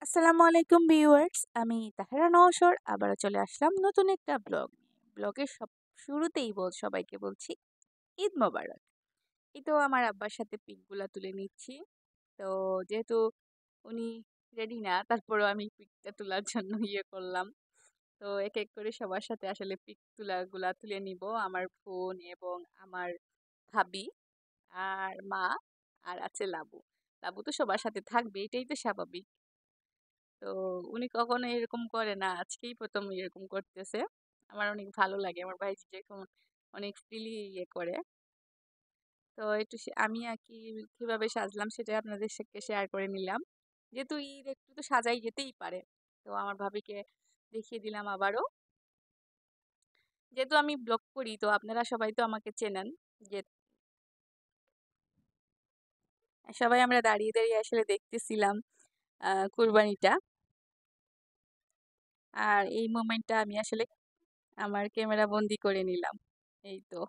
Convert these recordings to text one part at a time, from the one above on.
আসসালামু আলাইকুম ভিউয়ার্স, আমি তাহেরা নওশর আবারও চলে আসলাম নতুন একটা ব্লগ নিয়ে। ব্লগের শুরুতেই সবাইকে বলছি ঈদ মোবারক। এই তো আমার আব্বার সাথে পিকগুলা তুলে নিচ্ছি। তো যেহেতু উনি রেডি না, তারপরেও আমি পিকটা তোলার জন্য করলাম। তো এক এক করে সবার সাথে আসলে পিক গুলা তুলে নিব। আমার বোন এবং আমার ভাবি আর মা আর আছে লাবু। লাবু তো সবার সাথে থাকবে, এটাই তো স্বাভাবিক। তো উনি কখনো এরকম করে না, আজকেই প্রথম এরকম করতেছে। আমার অনেক ভালো লাগে, আমার ভাই যেরকম অনেক ফ্রিলি করে। তো একটু আমি আর কি কিভাবে সাজলাম সেটা আপনাদের সাথে শেয়ার করে নিলাম। যেহেতু ঈদ একটু তো সাজাই যেতেই পারে, তো আমার ভাবিকে দেখিয়ে দিলাম আবারও। যেহেতু আমি ব্লগ করি, তো আপনারা সবাই তো আমাকে চেনেন। যে সবাই আমরা দাঁড়িয়ে দাঁড়িয়ে আসলে দেখতেছিলাম কুরবানিটা। আর এই মোমেন্টটা আমি আসলে আমার ক্যামেরা বন্দি করে নিলাম। এই তো।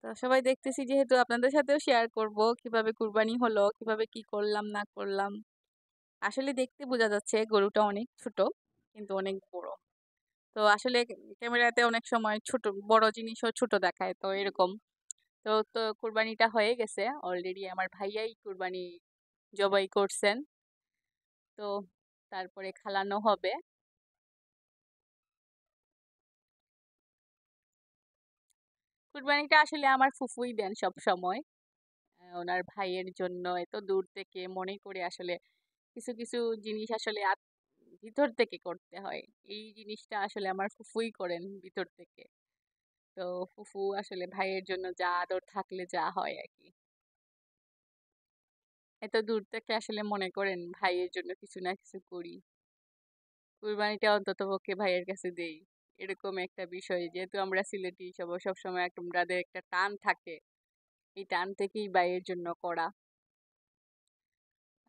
তো সবাই দেখতেছি, যেহেতু আপনাদের সাথেও শেয়ার করব কিভাবে কুরবানি হলো, কিভাবে কি করলাম না করলাম। আসলে দেখতে বোঝা যাচ্ছে গরুটা অনেক ছোট কিন্তু অনেক বড়। তো আসলে ক্যামেরাতে অনেক সময় ছোট বড় জিনিসও ছোট দেখায়, তো এরকম। তো তো কুরবানিটা হয়ে গেছে অলরেডি, আমার ভাইয়াই কুরবানি জবাই করছেন। তো তারপরে খালানো হবে। কুরবানিটা আসলে আমার ফুফুই দেন সব সময়, ওনার ভাইয়ের জন্য এত দূর থেকে মনে করে আসলে কিছু কিছু জিনিস আসলে ভিতর থেকে করতে হয়। এই জিনিসটা আসলে আমার ফুফুই করেন ভিতর থেকে। তো ফুফু আসলে ভাইয়ের জন্য যা আদর থাকলে যা হয় আর কি, এত দূর থেকে আসলে মনে করেন ভাইয়ের জন্য কিছু না কিছু করি। কুরবানিটা অন্তত পক্ষে ভাইয়ের কাছে দেই, এরকম একটা বিষয়। যেহেতু আমরা সিলেটি সব সময় একটা আমাদের একটা টান থাকে, এই টান থেকেই ভাইয়ের জন্য করা।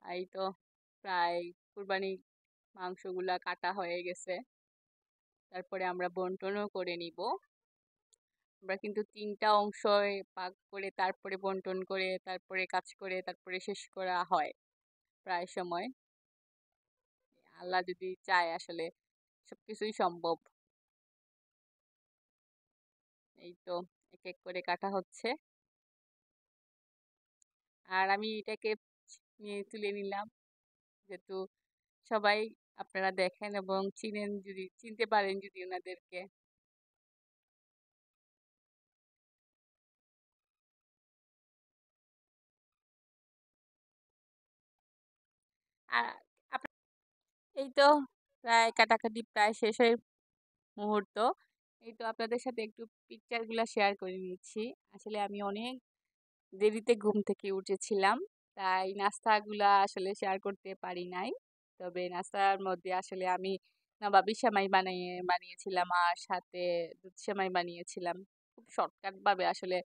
এই তো প্রায় কুরবানি মাংসগুলা কাটা হয়ে গেছে, তারপরে আমরা বন্টনও করে নিব। আমরা কিন্তু তিনটা অংশ ভাগ করে তারপরে বন্টন করে তারপরে কাজ করে তারপরে শেষ করা হয় প্রায় সময়। আল্লাহ যদি চায় আসলে সবকিছুই সম্ভব। এই তো এক এক করে কাটা হচ্ছে, আর আমি এটাকে নিয়ে তুলে নিলাম। যেহেতু সবাই আপনারা দেখেন এবং চিনেন, যদি চিনতে পারেন যদি ওনাদেরকে। আর এই তো প্রায় কাটাকাটি প্রায় শেষ হয়ে মুহূর্ত। এই তো আপনাদের সাথে একটু পিকচার গুলা শেয়ার করে নিচ্ছি। আসলে আমি অনেক দেরিতে ঘুম থেকে উঠেছিলাম, তাই নাস্তাগুলা আসলে শেয়ার করতে পারি নাই। তবে নাস্তার মধ্যে আসলে আমি নবাবী সেমাই বানিয়েছিলাম আর সাথে দুধ সেমাই বানিয়েছিলাম। খুব শর্টকাট ভাবে আসলে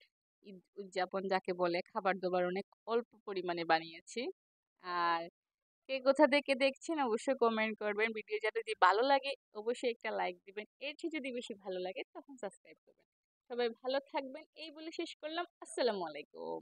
ঈদ উদযাপন যাকে বলে, খাবার দাবার অনেক অল্প পরিমাণে বানিয়েছি। আর কে কোথা থেকে দেখছেন অবশ্যই কমেন্ট করবেন। ভিডিওটা যদি ভালো লাগে অবশ্যই একটা লাইক দিবেন, এর চেয়ে যদি বেশি ভালো লাগে তখন সাবস্ক্রাইব করবেন। সবাই ভালো থাকবেন এই বলে শেষ করলাম। আসসালামু আলাইকুম।